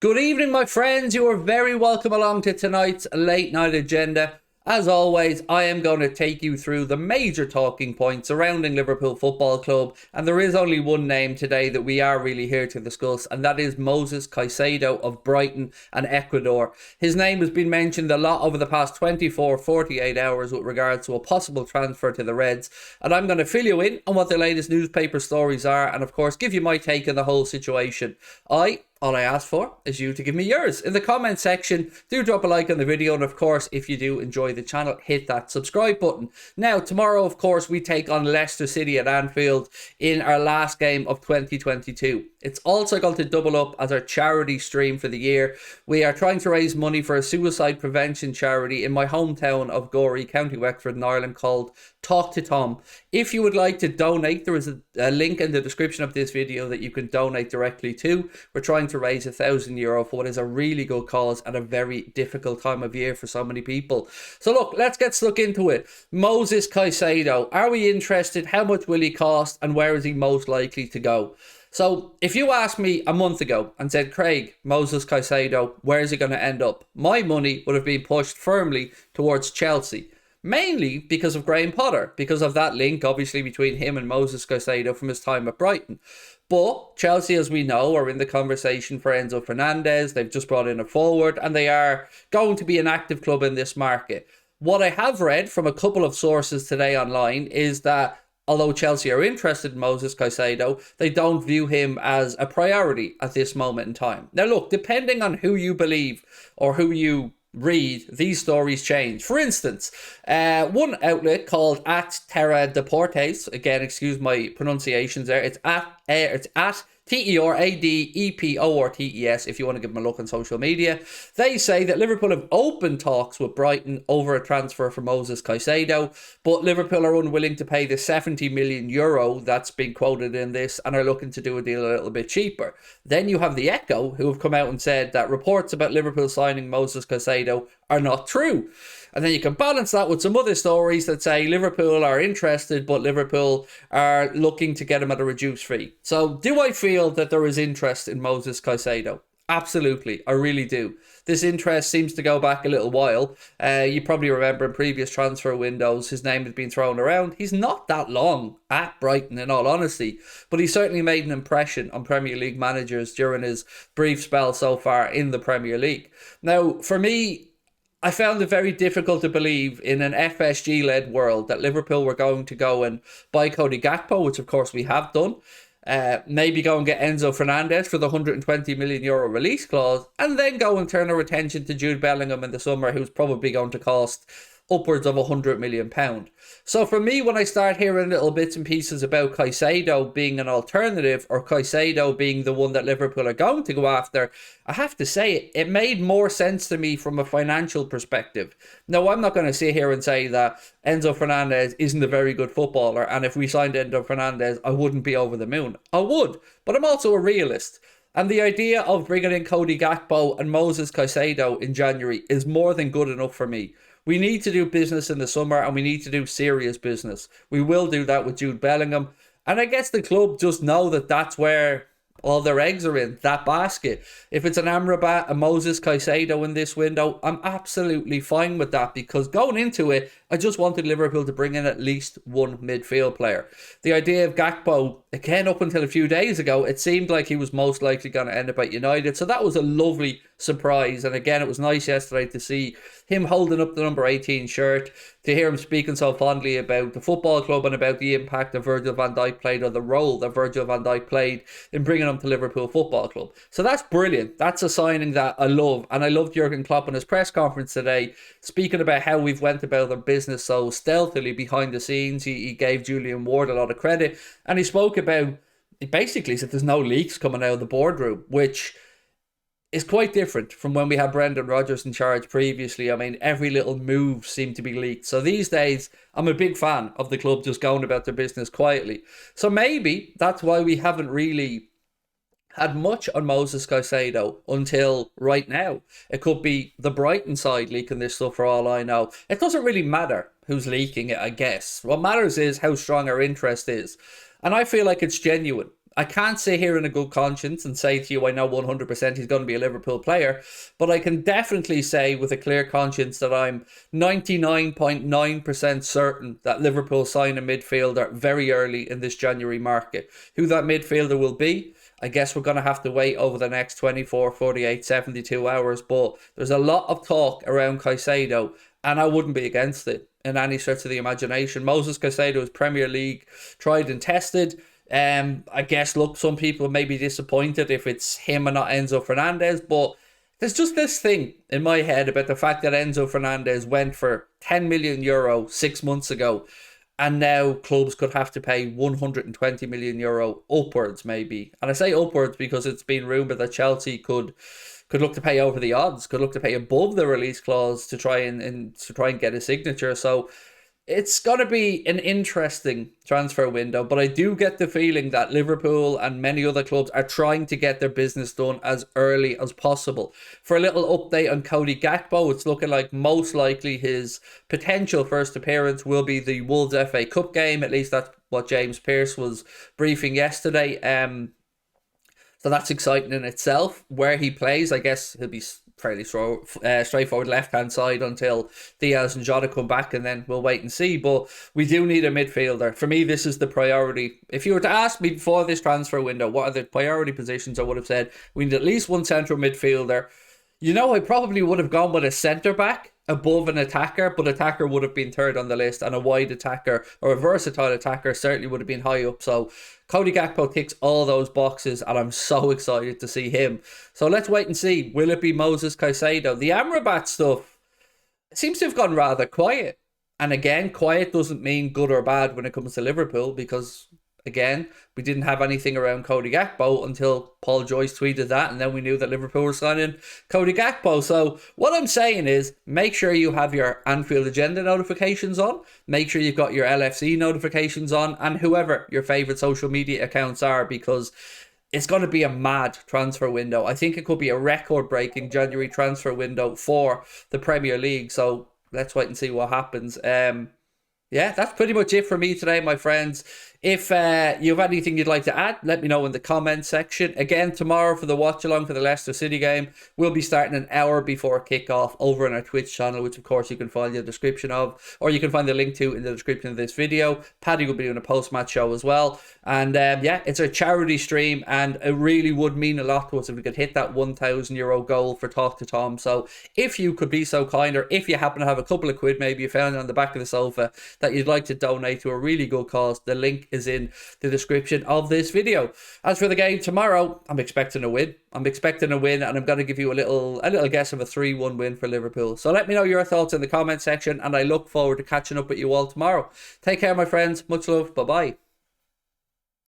Good evening, my friends. You are very welcome along to tonight's late night agenda. As always, I am going to take you through the major talking points surrounding Liverpool Football Club, and there is only one name today that we are really here to discuss, and that is Moises Caicedo of Brighton and Ecuador. His name has been mentioned a lot over the past 48 hours with regards to a possible transfer to the Reds, and I'm going to fill you in on what the latest newspaper stories are, and of course give you my take on the whole situation. All I ask for is you to give me yours in the comment section. Do drop a like on the video, and of course, if you do enjoy the channel, hit that subscribe button. Now, tomorrow, of course, we take on Leicester City at Anfield in our last game of 2022. It's also going to double up as our charity stream for the year. We are trying to raise money for a suicide prevention charity in my hometown of Gorey, County Wexford in Ireland, called Talk to Tom. If you would like to donate, there is a link in the description of this video that you can donate directly to. We're trying to raise €1,000 for what is a really good cause at a very difficult time of year for so many people. So look, let's get stuck into it. Moises Caicedo, are we interested? How much will he cost? And where is he most likely to go? So if you asked me a month ago and said, Craig, Moises Caicedo, where is he going to end up? My money would have been pushed firmly towards Chelsea. Mainly because of Graham Potter, because of that link, obviously, between him and Moises Caicedo from his time at Brighton. But Chelsea, as we know, are in the conversation for Enzo Fernandez. They've just brought in a forward, and they are going to be an active club in this market. What I have read from a couple of sources today online is that although Chelsea are interested in Moises Caicedo, they don't view him as a priority at this moment in time. Now, look, depending on who you believe or who you read, these stories change. For instance, one outlet called at Terra Deportes, again, excuse my pronunciations there, it's at TERADEPORTES if you want to give them a look on social media. They say that Liverpool have opened talks with Brighton over a transfer for Moises Caicedo, but Liverpool are unwilling to pay the €70 million that's been quoted in this and are looking to do a deal a little bit cheaper. Then you have the Echo, who have come out and said that reports about Liverpool signing Moises Caicedo are not true. And then you can balance that with some other stories that say Liverpool are interested, but Liverpool are looking to get him at a reduced fee. So do I feel that there is interest in Moises Caicedo? Absolutely, I really do. This interest seems to go back a little while. You probably remember in previous transfer windows, his name has been thrown around. He's not that long at Brighton, in all honesty, but he certainly made an impression on Premier League managers during his brief spell so far in the Premier League. Now, for me, I found it very difficult to believe in an FSG-led world that Liverpool were going to go and buy Cody Gakpo, which of course we have done. Maybe go and get Enzo Fernandez for the €120 million release clause, and then go and turn our attention to Jude Bellingham in the summer, who's probably going to cost upwards of £100 million. So for me, when I start hearing little bits and pieces about Caicedo being an alternative, or Caicedo being the one that Liverpool are going to go after, I have to say it made more sense to me from a financial perspective. Now, I'm not going to sit here and say that Enzo Fernandez isn't a very good footballer, and if we signed Enzo Fernandez, I wouldn't be over the moon. I would, but I'm also a realist. And the idea of bringing in Cody Gakpo and Moises Caicedo in January is more than good enough for me. We need to do business in the summer, and we need to do serious business. We will do that with Jude Bellingham. And I guess the club just know that that's where all their eggs are in, that basket. If it's an Amrabat, a Moises Caicedo in this window, I'm absolutely fine with that, because going into it, I just wanted Liverpool to bring in at least one midfield player. The idea of Gakpo, again, up until a few days ago, it seemed like he was most likely going to end up at United. So that was a lovely surprise. And again, it was nice yesterday to see him holding up the number 18 shirt, to hear him speaking so fondly about the football club and about the impact that Virgil van Dijk played, or the role that Virgil van Dijk played in bringing him to Liverpool Football Club. So that's brilliant. That's a signing that I love. And I loved Jurgen Klopp in his press conference today, speaking about how we've went about the business so stealthily behind the scenes. He gave Julian Ward a lot of credit, and he spoke about, he basically said there's no leaks coming out of the boardroom, which is quite different from when we had Brendan Rodgers in charge previously. I mean, every little move seemed to be leaked. So these days, I'm a big fan of the club just going about their business quietly. So maybe that's why we haven't really had much on Moises Caicedo until right now. It could be the Brighton side leaking this stuff for all I know. It doesn't really matter who's leaking it, I guess. What matters is how strong our interest is. And I feel like it's genuine. I can't sit here in a good conscience and say to you, I know 100% he's going to be a Liverpool player, but I can definitely say with a clear conscience that I'm 99.9% certain that Liverpool sign a midfielder very early in this January market. Who that midfielder will be, I guess we're going to have to wait over the next 24, 48, 72 hours, but there's a lot of talk around Caicedo, and I wouldn't be against it in any stretch of the imagination. Moises Caicedo is Premier League tried and tested. I guess, look, some people may be disappointed if it's him and not Enzo Fernandez, but there's just this thing in my head about the fact that Enzo Fernandez went for €10 million 6 months ago, and now clubs could have to pay €120 million upwards, maybe. And I say upwards because it's been rumoured that Chelsea could look to pay over the odds, could look to pay above the release clause to try and get a signature. So it's going to be an interesting transfer window, but I do get the feeling that Liverpool and many other clubs are trying to get their business done as early as possible. For a little update on Cody Gakpo, it's looking like most likely his potential first appearance will be the Wolves FA Cup game. At least that's what James Pearce was briefing yesterday. So that's exciting in itself. Where he plays, I guess he'll be fairly straightforward left-hand side until Diaz and Jota come back, and then we'll wait and see. But we do need a midfielder. For me, this is the priority. If you were to ask me before this transfer window, what are the priority positions, I would have said we need at least one central midfielder. You know, I probably would have gone with a centre-back above an attacker, but attacker would have been third on the list, and a wide attacker or a versatile attacker certainly would have been high up. So Cody Gakpo ticks all those boxes, and I'm so excited to see him. So let's wait and see. Will it be Moises Caicedo? The Amrabat stuff seems to have gone rather quiet. And again, quiet doesn't mean good or bad when it comes to Liverpool, because again, we didn't have anything around Cody Gakpo until Paul Joyce tweeted that, and then we knew that Liverpool were signing Cody Gakpo. So what I'm saying is, make sure you have your Anfield Agenda notifications on, make sure you've got your LFC notifications on, and whoever your favourite social media accounts are, because it's going to be a mad transfer window. I think it could be a record-breaking January transfer window for the Premier League. So let's wait and see what happens. Yeah, that's pretty much it for me today, my friends. If you have anything you'd like to add, let me know in the comment section. Again, tomorrow for the watch-along for the Leicester City game, we'll be starting an hour before kickoff over on our Twitch channel, which of course you can find the description of, or you can find the link to in the description of this video. Paddy will be doing a post-match show as well. And yeah, it's a charity stream, and it really would mean a lot to us if we could hit that €1,000 goal for Talk to Tom. So if you could be so kind, or if you happen to have a couple of quid maybe you found on the back of the sofa that you'd like to donate to a really good cause, the link is in the description of this video. As for the game tomorrow, I'm expecting a win. I'm expecting a win, and I'm going to give you a little guess of a 3-1 win for Liverpool. So let me know your thoughts in the comment section, and I look forward to catching up with you all tomorrow. Take care, my friends. Much love. Bye-bye.